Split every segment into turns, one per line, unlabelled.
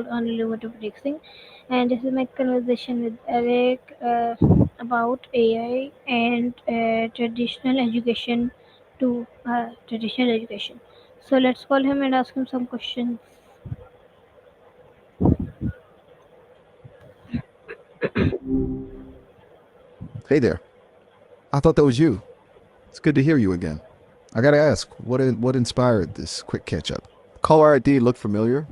episode on innovative Fixing, and this is my conversation with Eric about AI and traditional education to traditional education. So let's call him and ask him some questions.
Hey there. I thought that was you. It's good to hear you again. I gotta ask, what inspired this quick catch up? Caller ID looked familiar.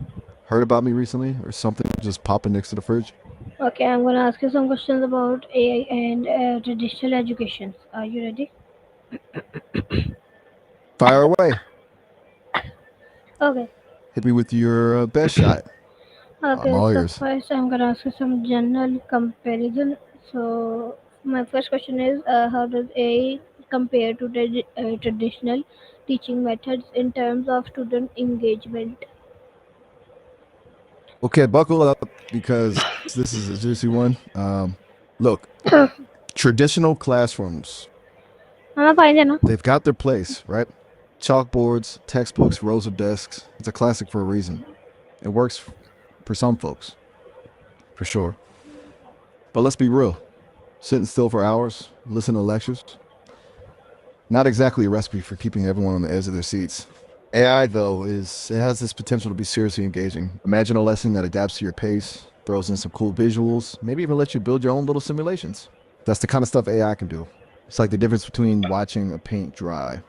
Heard about me recently, or something just popping next to the fridge?
Okay, I'm gonna ask you some questions about AI and traditional education. Are you ready?
Fire away.
Okay.
Hit me with your best shot. I'm
Okay,
all
so
ears.
first I'm gonna ask you some general comparison. So my first question is, how does AI compare to the traditional teaching methods in terms of student engagement?
Okay, buckle up because this is a juicy one. Look, traditional classrooms,
हाँ पाएंगे ना.
they've got their place, right? Chalkboards, textbooks, rows of desks. It's a classic for a reason. It works for some folks, for sure. But let's be real. Sitting still for hours, listening to lectures, not exactly a recipe for keeping everyone on the edge of their seats. AI, though, it has this potential to be seriously engaging. Imagine a lesson that adapts to your pace, throws in some cool visuals, maybe even lets you build your own little simulations. That's the kind of stuff AI can do. It's like the difference between watching a paint dry.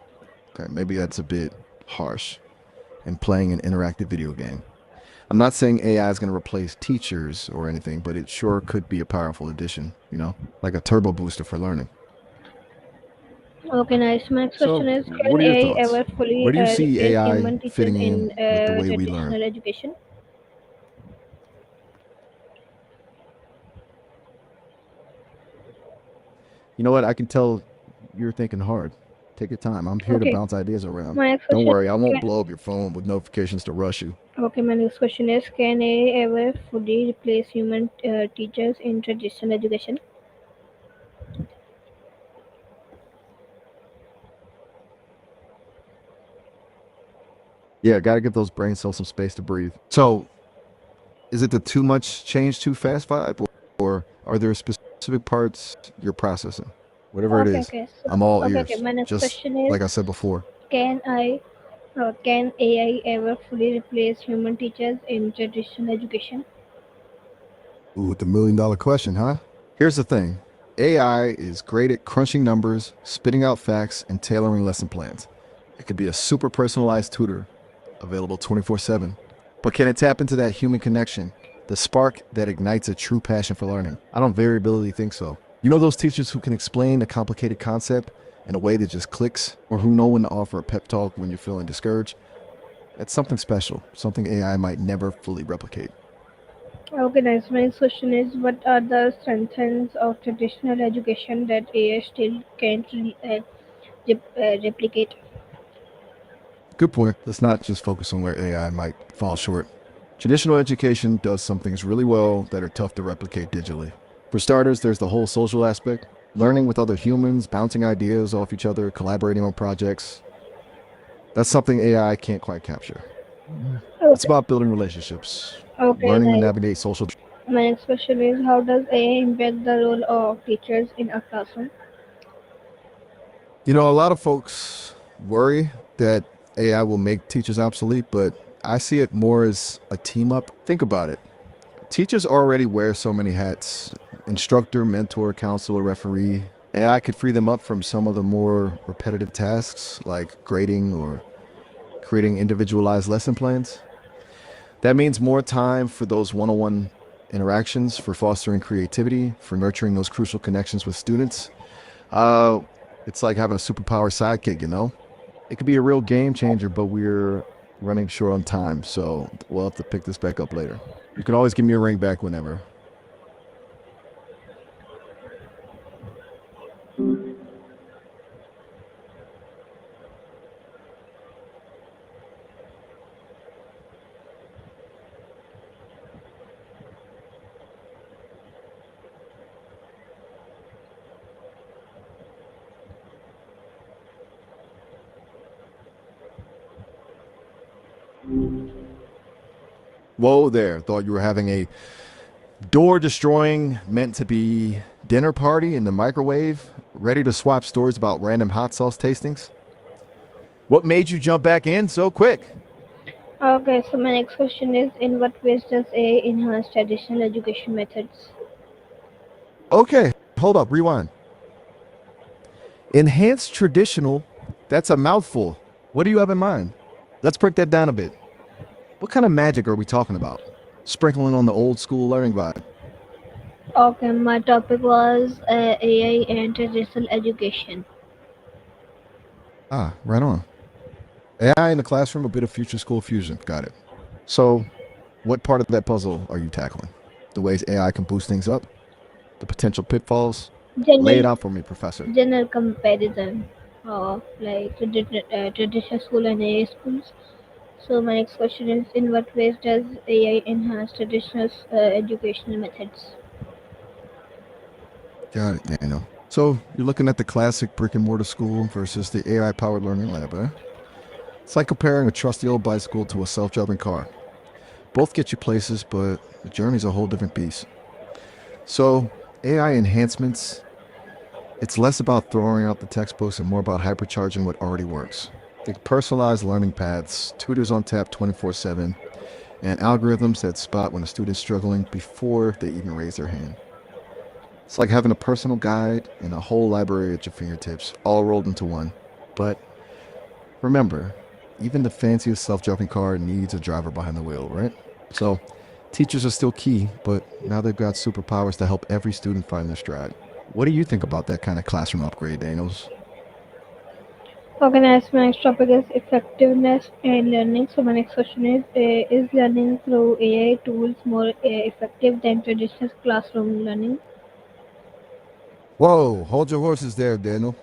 Okay, maybe that's a bit harsh, and playing an interactive video game. I'm not saying AI is going to replace teachers or anything, but it sure could be a powerful addition, like a turbo booster for learning.
Okay, nice. My next
So,
question is,
what
can
are your
AI
thoughts?
ever fully
Where do you see
replace
AI
human teachers
fitting
in
in with the way we learn?
traditional education?
You know what? I can tell you're thinking hard. Take your time. I'm here to
Okay,
bounce ideas around.
my next
Don't
question.
worry, I won't
Can,
blow up your phone with notifications to rush you.
okay, my next question is, can AI ever fully replace human teachers in traditional education?
Yeah, got to give those brain cells some space to breathe. So, is it the too much change too fast vibe, or are there specific parts you're processing? Whatever it
Okay,
is,
okay. So,
I'm all
okay, okay.
ears.
My next
Just
question is,
like I said before.
can I, can AI ever fully replace human teachers in traditional education?
Ooh, the $1 million question, huh? Here's the thing. AI is great at crunching numbers, spitting out facts, and tailoring lesson plans. It could be a super personalized tutor, available 24/7. But can it tap into that human connection, the spark that ignites a true passion for learning? I don't variability think so. You know those teachers who can explain a complicated concept in a way that just clicks, or who know when to offer a pep talk when you're feeling discouraged? That's something special, something AI might never fully replicate.
Okay, nice. My next question is, what are the strengths of traditional education that AI still can't replicate?
Good point. Let's not just focus on where AI might fall short. Traditional education does some things really well that are tough to replicate digitally. For starters, there's the whole social aspect, learning with other humans, bouncing ideas off each other, collaborating on projects. That's something AI can't quite capture. It's
Okay,
about building relationships,
okay,
learning to
nice.
navigate social.
My next question is, how does AI impact the role of teachers in a classroom?
A lot of folks worry that AI will make teachers obsolete, but I see it more as a team up. Think about it. Teachers already wear so many hats: instructor, mentor, counselor, referee. AI could free them up from some of the more repetitive tasks like grading or creating individualized lesson plans. That means more time for those one on one interactions, for fostering creativity, for nurturing those crucial connections with students. Uh, it's like having a superpower sidekick. It could be a real game changer, but we're running short on time, so we'll have to pick this back up later. You can always give me a ring back whenever. Whoa there. Thought you were having a door destroying, meant to be dinner party in the microwave, ready to swap stories about random hot sauce tastings? What made you jump back in so quick?
Okay, so my next question is, in what ways does AI enhance traditional education methods?
Okay, hold up, rewind. Enhanced traditional, that's a mouthful. What do you have in mind? Let's break that down a bit. What kind of magic are we talking about? Sprinkling on the old school learning vibe.
Okay, my topic was AI and traditional education.
Ah, right on. AI in the classroom, a bit of future school fusion. Got it. So, what part of that puzzle are you tackling? The ways AI can boost things up? The potential pitfalls? Lay
General
it out for me, Professor.
general comparison of like traditional school and AI schools. So my next question is, in what ways does AI enhance traditional educational methods?
Got it, Daniel. So, you're looking at the classic brick and mortar school versus the AI powered learning lab, eh? It's like comparing a trusty old bicycle to a self driving car. Both get you places, but the journey's a whole different beast. So, AI enhancements, it's less about throwing out the textbooks and more about hypercharging what already works. Think personalized learning paths, tutors on tap 24/7, and algorithms that spot when a student's struggling before they even raise their hand. It's like having a personal guide and a whole library at your fingertips, all rolled into one. But remember, even the fanciest self driving car needs a driver behind the wheel, right? So, teachers are still key, but now they've got superpowers to help every student find their stride. What do you think about that kind of classroom upgrade, Daniels?
Organized my next topic is effectiveness in learning. So my next question is learning through AI tools more effective than traditional classroom learning?
Whoa, hold your horses there, Daniel.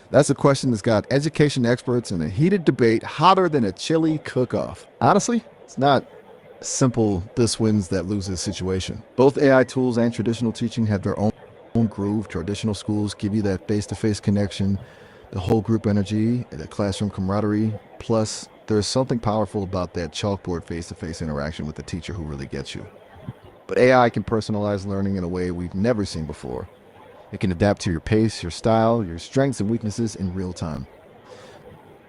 That's a question that's got education experts in a heated debate hotter than a chili cook off. Honestly, it's not a simple this wins that loses situation. Both AI tools and traditional teaching have their own groove. Traditional schools give you that face to face connection, the whole group energy, the classroom camaraderie. Plus, there's something powerful about that chalkboard face to face interaction with the teacher who really gets you. But AI can personalize learning in a way we've never seen before. It can adapt to your pace, your style, your strengths and weaknesses in real time.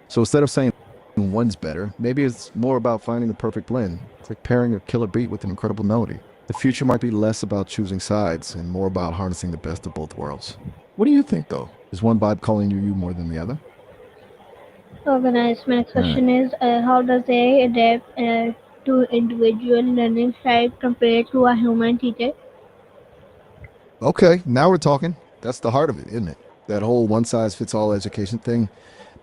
So instead of saying one's better, maybe it's more about finding the perfect blend. It's like pairing a killer beat with an incredible melody. The future might be less about choosing sides and more about harnessing the best of both worlds. What do you think, though? Is one vibe calling you more than the other?
Organized. My next
All right.
question is, how does AI adapt to individual learning style compared to a human teacher?
Okay, now we're talking. That's the heart of it, isn't it? That whole one size fits all education thing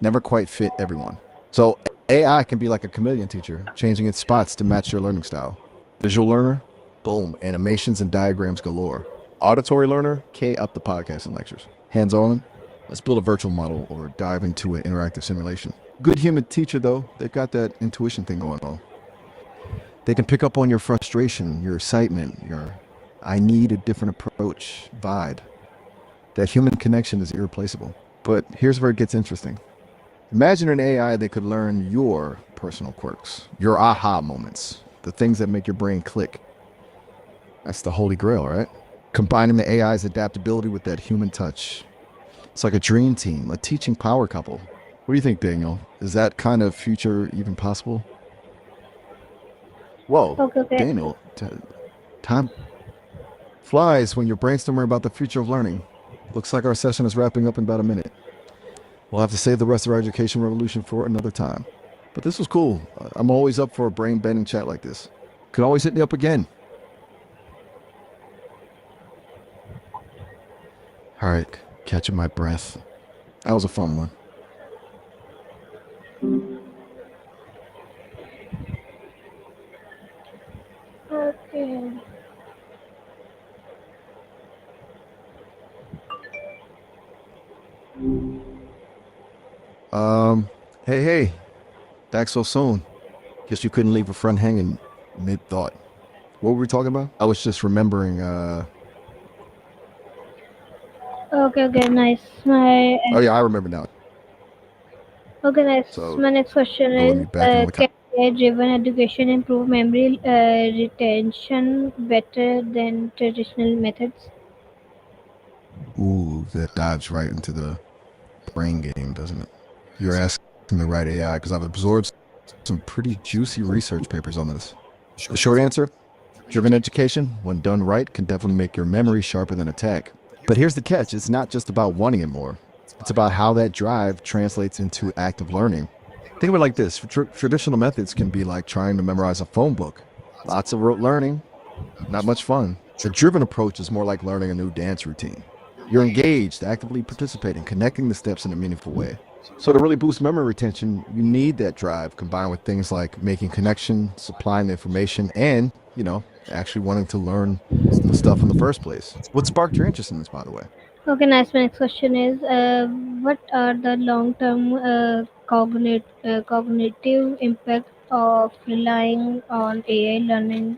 never quite fit everyone. So AI can be like a chameleon teacher, changing its spots to match your learning style. Visual learner, boom, animations and diagrams galore. Auditory learner, K up the podcast and lectures. Hands on, let's build a virtual model or dive into an interactive simulation. Good human teacher, though, they've got that intuition thing going on. They can pick up on your frustration, your excitement, your I need a different approach vibe. That human connection is irreplaceable. But here's where it gets interesting. Imagine an AI that could learn your personal quirks, your aha moments, the things that make your brain click. That's the holy grail, right? Combining the AI's adaptability with that human touch. It's like a dream team, a teaching power couple. What do you think, Daniel? Is that kind of future even possible? Whoa,
Okay, okay.
Daniel, time flies when you're brainstorming about the future of learning. Looks like our session is wrapping up in about a minute. We'll have to save the rest of our education revolution for another time. But this was cool. I'm always up for a brain bending chat like this. Could always hit me up again. All right, catching my breath. That was a fun one.
Okay.
Um, hey, back so soon. Guess you couldn't leave a friend hanging mid thought. What were we talking about? I was just remembering.
Okay, okay, nice.
Oh yeah, I remember now.
Okay, nice.
So
My next question
go let
is,
me back in on the
AI-driven education improve memory retention better than traditional methods?
Ooh, that dives right into the brain game, doesn't it? You're asking the right AI because I've absorbed some pretty juicy research papers on this. The short answer, driven education, when done right, can definitely make your memory sharper than a tack. But here's the catch, it's not just about wanting it more. It's about how that drive translates into active learning. Think of it like this. Traditional methods can be like trying to memorize a phone book. Lots of rote learning, not much fun. The driven approach is more like learning a new dance routine. You're engaged, actively participating, connecting the steps in a meaningful way. So to really boost memory retention, you need that drive combined with things like making connection, supplying the information, and, actually wanting to learn the stuff in the first place. What sparked your interest in this, by the way?
Okay, nice. My next question is, what are the long-term cognitive impact of relying on AI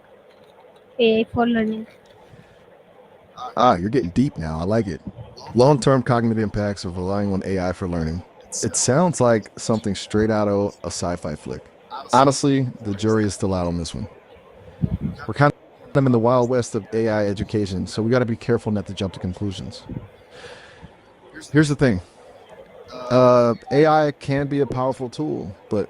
for learning?
You're getting deep now. I like it. Long term cognitive impacts of relying on AI for learning. It sounds like something straight out of a sci fi flick. Honestly, the jury is still out on this one. We're kind of in the wild west of AI education, so we got to be careful not to jump to conclusions. Here's the thing, AI can be a powerful tool, but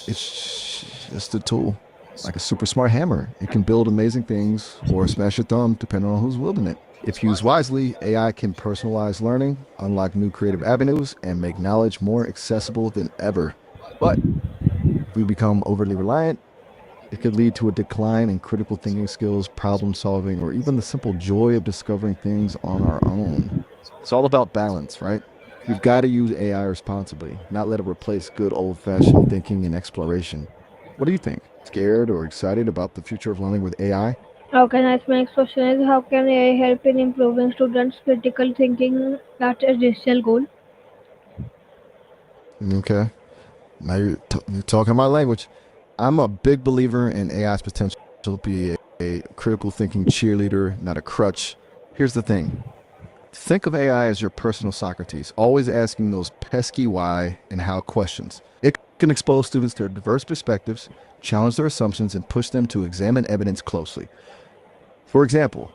it's just a tool. Like a super smart hammer, it can build amazing things or smash your thumb depending on who's wielding it. If used wisely, AI can personalize learning, unlock new creative avenues, and make knowledge more accessible than ever. But if we become overly reliant, it could lead to a decline in critical thinking skills, problem solving, or even the simple joy of discovering things on our own. It's all about balance, right? We've got to use AI responsibly, not let it replace good old fashioned thinking and exploration. What do you think? Scared or excited about the future of learning with AI?
Okay, nice. My next question is, how can AI help in improving students' critical thinking at a digital goal?
Okay. Now you're talking my language. I'm a big believer in AI's potential to be a critical thinking cheerleader, not a crutch. Here's the thing, think of AI as your personal Socrates, always asking those pesky why and how questions. It can expose students to diverse perspectives, challenge their assumptions, and push them to examine evidence closely. For example,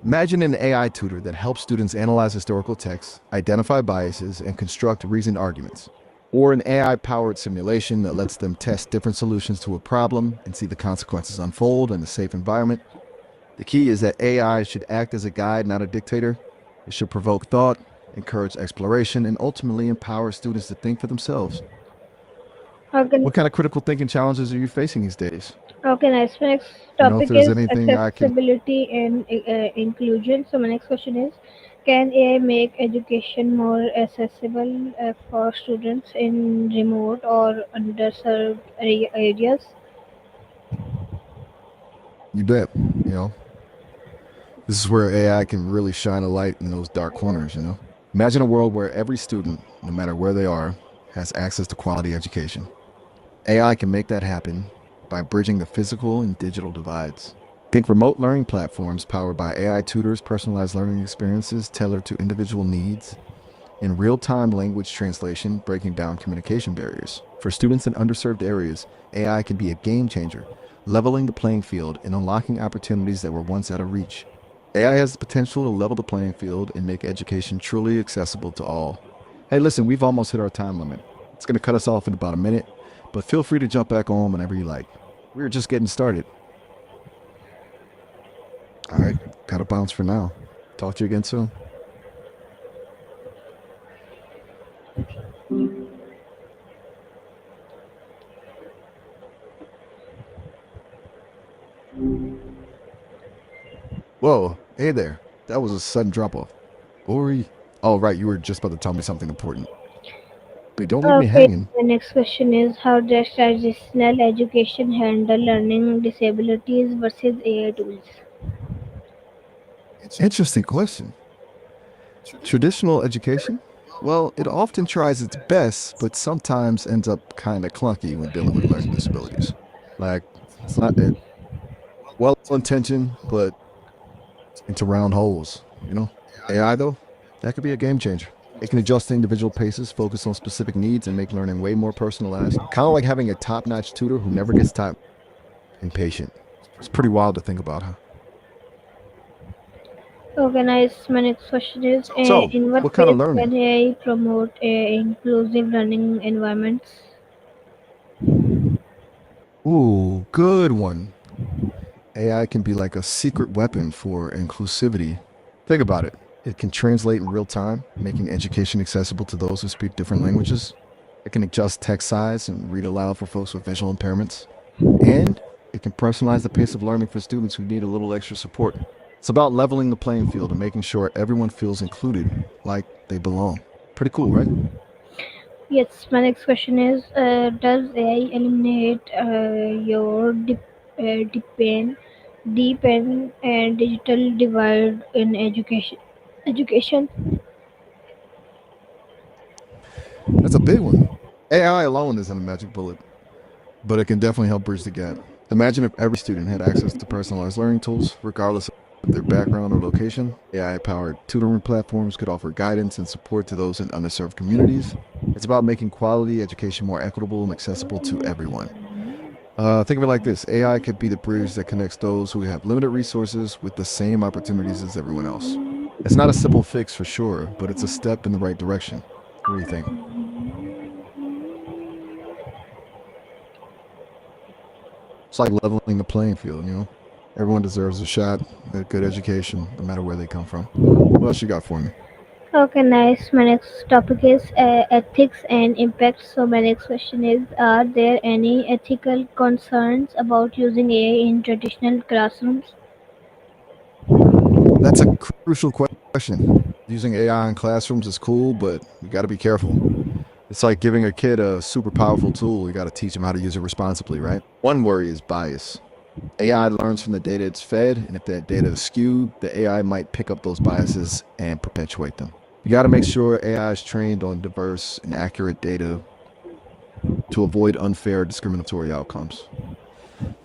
imagine an AI tutor that helps students analyze historical texts, identify biases, and construct reasoned arguments. Or an AI powered simulation that lets them test different solutions to a problem and see the consequences unfold in a safe environment. The key is that AI should act as a guide, not a dictator. It should provoke thought, encourage exploration, and ultimately empower students to think for themselves.
Okay,
What kind of critical thinking challenges are you facing these days?
okay, nice. My next
If
topic
there's
is
anything I can.
accessibility and inclusion. So my next question is, can AI make education more accessible for students in remote or underserved areas?
You bet. You know, this is where AI can really shine a light in those dark corners. Imagine a world where every student, no matter where they are, has access to quality education. AI can make that happen by bridging the physical and digital divides. Think remote learning platforms powered by AI tutors, personalized learning experiences tailored to individual needs, and real time language translation breaking down communication barriers. For students in underserved areas, AI can be a game changer, leveling the playing field and unlocking opportunities that were once out of reach. AI has the potential to level the playing field and make education truly accessible to all. Hey, listen, we've almost hit our time limit. It's going to cut us off in about a minute, but feel free to jump back on whenever you like. We're just getting started. All right, got to bounce for now. Talk to you again soon. Whoa, hey there. That was a sudden drop off. Ori. Oh, right, you were just about to tell me something important. Wait, don't leave me
Okay,
hanging.
the next question is, how does traditional education handle learning disabilities versus AI tools?
Interesting question. Traditional education? Well, it often tries its best, but sometimes ends up kind of clunky when dealing with learning disabilities. Like, it's not well intentioned, but into round holes. AI, though, that could be a game changer. It can adjust individual paces, focus on specific needs, and make learning way more personalized. Kind of like having a top-notch tutor who never gets tired and patient. It's pretty wild to think about, huh?
Okay, nice. My next question is,
So,
in what
what kind of
ways
learning?
can AI promote inclusive learning environments?
Ooh, good one. AI can be like a secret weapon for inclusivity. Think about it. It can translate in real time, making education accessible to those who speak different languages. It can adjust text size and read aloud for folks with visual impairments. And it can personalize the pace of learning for students who need a little extra support. It's about leveling the playing field and making sure everyone feels included, like they belong. Pretty cool, right?
Yes, my next question is, does AI eliminate your deep and digital divide in education? Education.
That's a big one. AI alone isn't a magic bullet, but it can definitely help bridge the gap. Imagine if every student had access to personalized learning tools, regardless of their background or location. AI powered tutoring platforms could offer guidance and support to those in underserved communities. It's about making quality education more equitable and accessible to everyone. Think of it like this: AI could be the bridge that connects those who have limited resources with the same opportunities as everyone else. It's not a simple fix for sure, but it's a step in the right direction. What do you think? It's like leveling the playing field, you know? Everyone deserves a shot at good education, no matter where they come from. What else you got for me?
Okay, nice. My next topic is ethics and impact. So my next question is, are there any ethical concerns about using AI in traditional classrooms?
That's a crucial question. Using AI in classrooms is cool, but you got to be careful. It's like giving a kid a super powerful tool. You got to teach them how to use it responsibly, right? One worry is bias. AI learns from the data it's fed, and if that data is skewed, the AI might pick up those biases and perpetuate them. You got to make sure AI is trained on diverse and accurate data to avoid unfair discriminatory outcomes.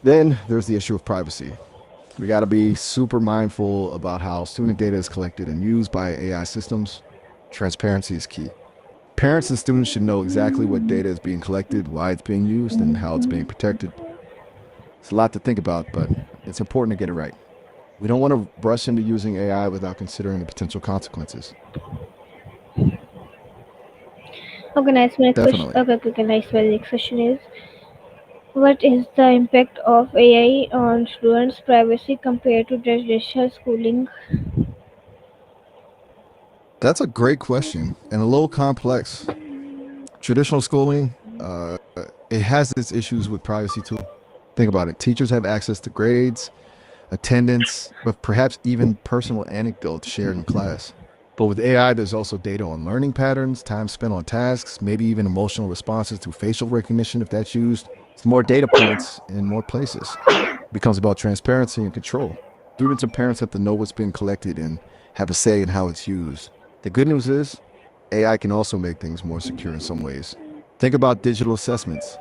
Then there's the issue of privacy. We got to be super mindful about how student data is collected and used by AI systems. Transparency is key. Parents and students should know exactly what data is being collected, why it's being used, and how it's being protected. It's a lot to think about, but it's important to get it right. We don't want to rush into using AI without considering the potential consequences.
Okay, nice. My next question.
Definitely.
Okay, nice. My next question is, what is the impact of AI on students' privacy compared to traditional schooling?
That's a great question and a little complex. Traditional schooling, it has its issues with privacy too. Think about it. Teachers have access to grades, attendance, but perhaps even personal anecdotes shared in class. But with AI, there's also data on learning patterns, time spent on tasks, maybe even emotional responses through facial recognition if that's used. It's more data points in more places. It becomes about transparency and control. Students and parents have to know what's been collected and have a say in how it's used. The good news is AI can also make things more secure in some ways. Think about digital assessments,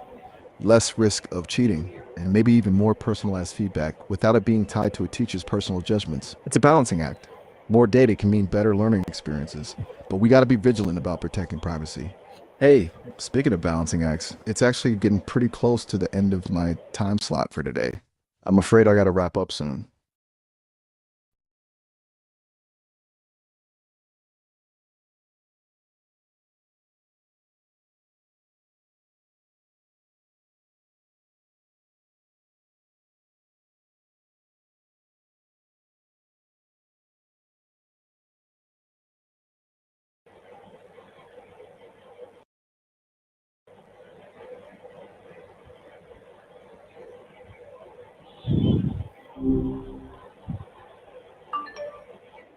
less risk of cheating, and maybe even more personalized feedback without it being tied to a teacher's personal judgments. It's a balancing act. More data can mean better learning experiences, but we got to be vigilant about protecting privacy. Hey, speaking of balancing acts, it's actually getting pretty close to the end of my time slot for today. I'm afraid I got to wrap up soon.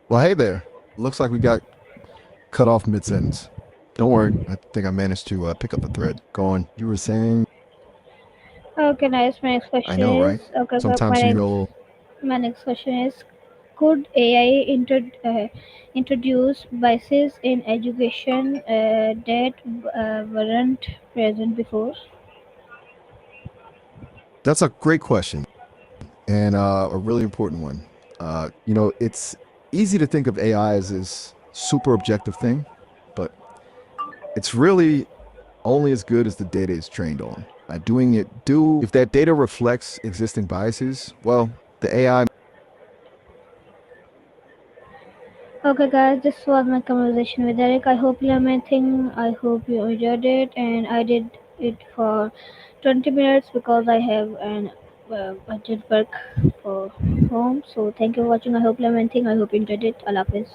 Well, hey there. Looks like we got cut off mid sentence. Don't worry, I think I managed to pick up the thread. Go on. You were saying,
Okay, nice. My next
I
question
know,
is,
right? Sometimes you know.
my next question is, could AI introduce biases in education that weren't present before?
That's a great question and a really important one. It's easy to think of AI as this super objective thing, but It's really only as good as the data is trained on. By doing it, do if that data reflects existing biases, well, the AI.
Okay, guys, this was my conversation with Eric. I hope you learned anything. I hope you enjoyed it, and I did it for 20 minutes because I have an budget work for home. So thank you for watching. I hope you learned anything. I hope you enjoyed it. Allah Hafiz.